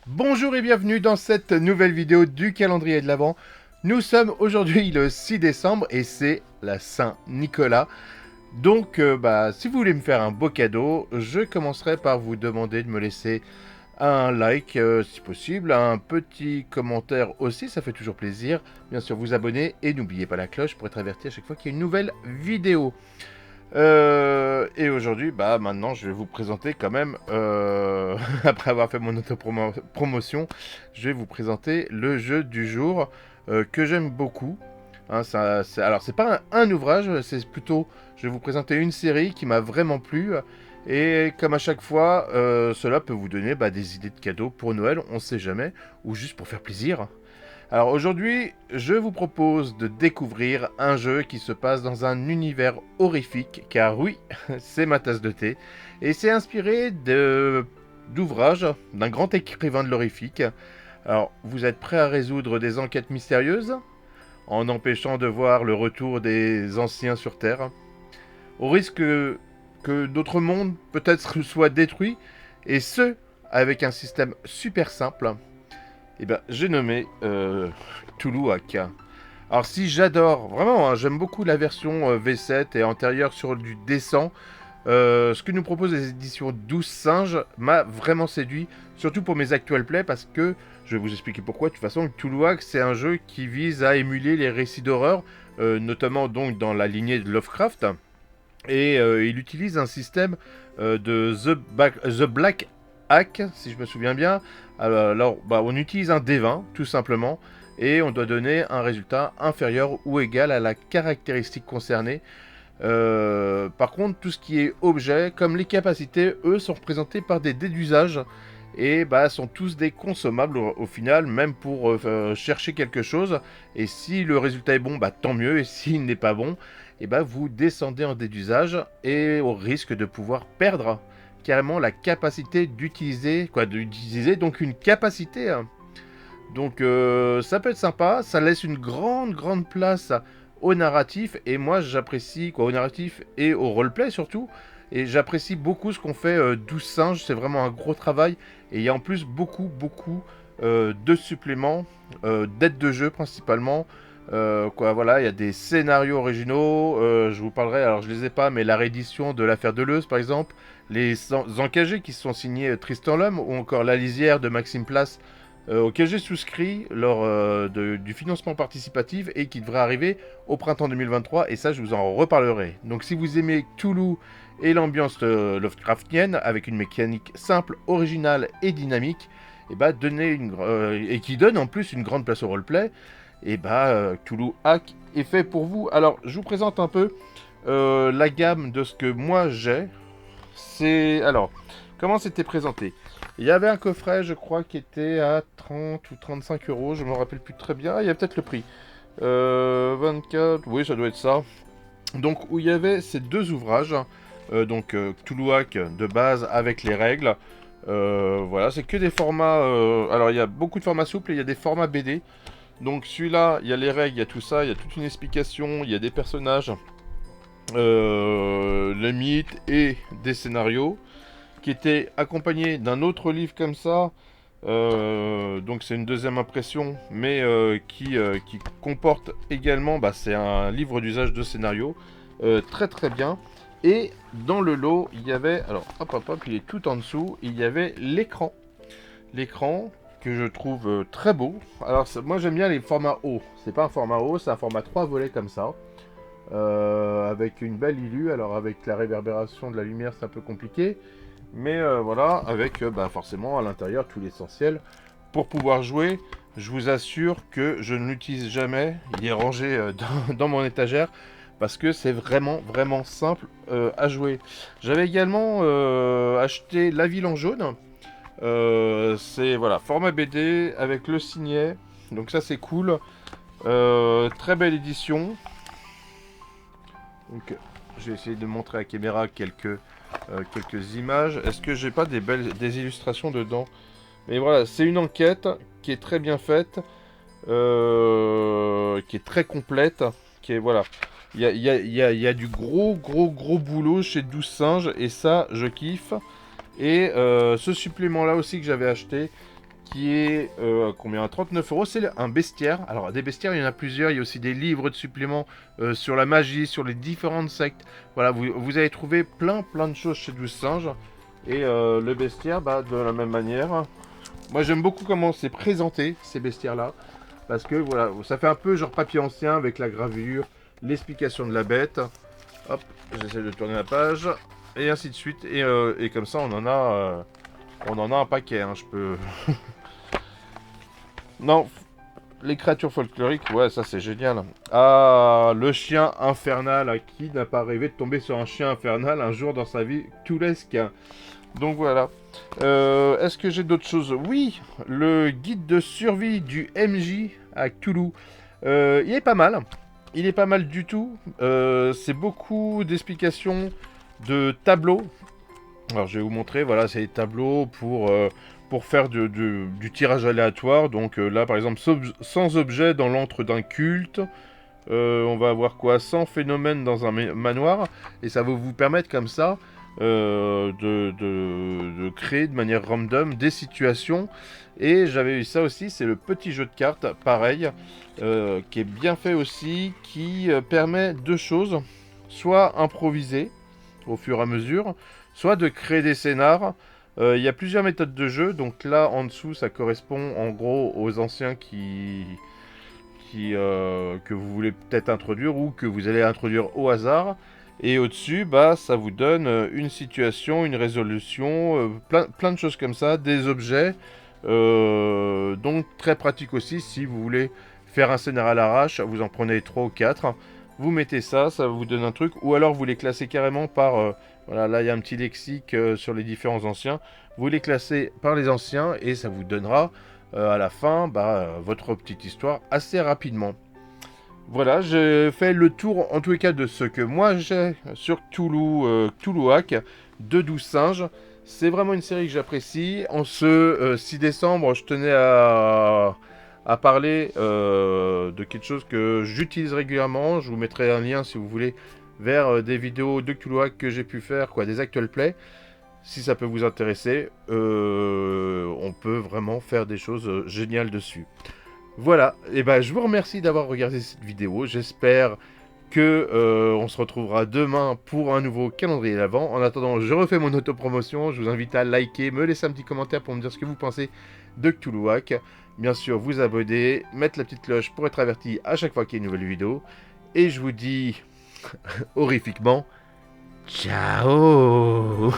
Bonjour et bienvenue dans cette nouvelle vidéo du calendrier de l'Avent. Nous sommes aujourd'hui le 6 décembre et c'est la Saint-Nicolas. Donc si vous voulez me faire un beau cadeau, je commencerai par vous demander de me laisser un like si possible, un petit commentaire aussi, ça fait toujours plaisir. Bien sûr vous abonner et n'oubliez pas la cloche pour être averti à chaque fois qu'il y a une nouvelle vidéo. Et aujourd'hui, maintenant, je vais vous présenter quand même, après avoir fait mon auto-promotion, je vais vous présenter le jeu du jour que j'aime beaucoup. Hein, alors, c'est pas un ouvrage, c'est plutôt, je vais vous présenter une série qui m'a vraiment plu. Et comme à chaque fois, cela peut vous donner des idées de cadeaux pour Noël, on sait jamais, ou juste pour faire plaisir. Alors aujourd'hui, je vous propose de découvrir un jeu qui se passe dans un univers horrifique, car oui, c'est ma tasse de thé, et c'est inspiré d'ouvrages d'un grand écrivain de l'horrifique. Alors, vous êtes prêts à résoudre des enquêtes mystérieuses, en empêchant de voir le retour des anciens sur Terre, au risque que notre monde peut-être soit détruit, et ce, avec un système super simple. J'ai nommé Toulouac. Alors si j'adore, vraiment, hein, j'aime beaucoup la version V7 et antérieure sur du descent. Ce que nous proposent les éditions 12 singes m'a vraiment séduit, surtout pour mes actuels plays, parce que, je vais vous expliquer pourquoi, de toute façon, Toulouac, c'est un jeu qui vise à émuler les récits d'horreur, notamment donc dans la lignée de Lovecraft, et il utilise un système de The Black Hack, si je me souviens bien. Alors, on utilise un D20, tout simplement, et on doit donner un résultat inférieur ou égal à la caractéristique concernée. Par contre, tout ce qui est objet, comme les capacités, eux, sont représentés par des dés d'usage, et sont tous des consommables au final, même pour chercher quelque chose. Et si le résultat est bon, tant mieux, et s'il n'est pas bon, vous descendez en dés d'usage, et au risque de pouvoir perdre carrément la capacité d'utiliser donc une capacité, hein. Donc ça peut être sympa, ça laisse une grande place au narratif, et moi j'apprécie au narratif et au roleplay surtout, et j'apprécie beaucoup ce qu'on fait 12 singes, c'est vraiment un gros travail, et il y a en plus beaucoup de suppléments, d'aides de jeu principalement. Voilà, il y a des scénarios originaux, je vous parlerai, alors je les ai pas, mais la réédition de l'affaire Deleuze par exemple, les Encagés qui sont signés Tristan Lhomme, ou encore La Lisière de Maxime Place, auquel j'ai souscrit lors du financement participatif et qui devrait arriver au printemps 2023, et ça je vous en reparlerai. Donc si vous aimez Cthulhu et l'ambiance Lovecraftienne avec une mécanique simple, originale et dynamique, et qui donne en plus une grande place au roleplay, Cthulhu Hack est fait pour vous. Alors je vous présente un peu la gamme de ce que moi j'ai. Alors, comment c'était présenté? Il y avait un coffret, je crois, qui était à 30 ou 35 euros, je me rappelle plus très bien. Il y a peut-être le prix. 24, oui, ça doit être ça. Donc, où il y avait ces deux ouvrages. Cthulhuac de base avec les règles. Voilà, c'est que des formats. Alors, il y a beaucoup de formats souples et il y a des formats BD. Donc, celui-là, il y a les règles, il y a tout ça, il y a toute une explication, il y a des personnages, les mythes et des scénarios, qui était accompagné d'un autre livre comme ça. Donc c'est une deuxième impression, mais qui comporte également, c'est un livre d'usage de scénario, très bien. Et dans le lot, il y avait, alors hop, il est tout en dessous, il y avait l'écran que je trouve très beau. Alors moi j'aime bien les formats hauts, c'est pas un format haut, c'est un format 3 volets comme ça. Avec une belle illu, alors avec la réverbération de la lumière c'est un peu compliqué, mais voilà, avec forcément à l'intérieur tout l'essentiel pour pouvoir jouer. Je vous assure que je ne l'utilise jamais, il est rangé dans mon étagère, parce que c'est vraiment simple à jouer. J'avais également acheté La Ville en jaune, c'est voilà, format BD avec le signet, donc ça c'est cool. Très belle édition. Donc, j'ai essayé de montrer à la caméra quelques images. Est-ce que j'ai pas des illustrations dedans? Mais voilà, c'est une enquête qui est très bien faite, qui est très complète, qui est voilà. Il y a du gros boulot chez 12 singes, et ça, je kiffe. Et ce supplément-là aussi que j'avais acheté, qui est combien, à 39 euros. C'est un bestiaire. Alors des bestiaires, il y en a plusieurs. Il y a aussi des livres de suppléments sur la magie, sur les différentes sectes. Voilà, vous allez trouver plein de choses chez 12 singes. Et le bestiaire, bah, de la même manière. Moi j'aime beaucoup comment c'est présenté, ces bestiaires là. Parce que voilà, ça fait un peu genre papier ancien avec la gravure, l'explication de la bête. Hop, j'essaie de tourner la page. Et ainsi de suite. Et comme ça on en a un paquet, hein, je peux... Non, les créatures folkloriques, ouais, ça c'est génial. Ah, le chien infernal, à qui n'a pas rêvé de tomber sur un chien infernal un jour dans sa vie toulesque. Donc voilà. Est-ce que j'ai d'autres choses? Oui, le guide de survie du MJ à Cthulhu. Il est pas mal. Il est pas mal du tout. C'est beaucoup d'explications de tableaux. Alors je vais vous montrer, voilà, c'est des tableaux pour faire du tirage aléatoire. Donc là, par exemple, sans objet dans l'antre d'un culte. On va avoir quoi? 100 phénomènes dans un manoir. Et ça va vous permettre comme ça de créer de manière random des situations. Et j'avais eu ça aussi, c'est le petit jeu de cartes, pareil, qui est bien fait aussi, qui permet deux choses. Soit improviser au fur et à mesure, soit de créer des scénars. Il y a plusieurs méthodes de jeu, donc là en dessous ça correspond en gros aux anciens que vous voulez peut-être introduire ou que vous allez introduire au hasard. Et au-dessus, bah, ça vous donne une situation, une résolution, plein de choses comme ça, des objets. Donc très pratique aussi si vous voulez faire un scénario à l'arrache, vous en prenez 3 ou 4. Vous mettez ça, ça vous donne un truc. Ou alors vous les classez carrément par... voilà, là il y a un petit lexique sur les différents anciens. Vous les classez par les anciens et ça vous donnera à la fin votre petite histoire assez rapidement. Voilà, j'ai fait le tour en tous les cas de ce que moi j'ai sur Cthulhu, Cthulhuac de 12 singes. C'est vraiment une série que j'apprécie. En ce 6 décembre, je tenais à parler de quelque chose que j'utilise régulièrement. Je vous mettrai un lien si vous voulez vers des vidéos de Cthulhuac que j'ai pu faire, quoi, des actual play. Si ça peut vous intéresser, on peut vraiment faire des choses géniales dessus. Voilà, et ben je vous remercie d'avoir regardé cette vidéo. J'espère que on se retrouvera demain pour un nouveau calendrier d'avant. En attendant, je refais mon autopromotion. Je vous invite à liker, me laisser un petit commentaire pour me dire ce que vous pensez de Cthulhuac. Bien sûr, vous abonner, mettre la petite cloche pour être averti à chaque fois qu'il y a une nouvelle vidéo. Et je vous dis horrifiquement ciao.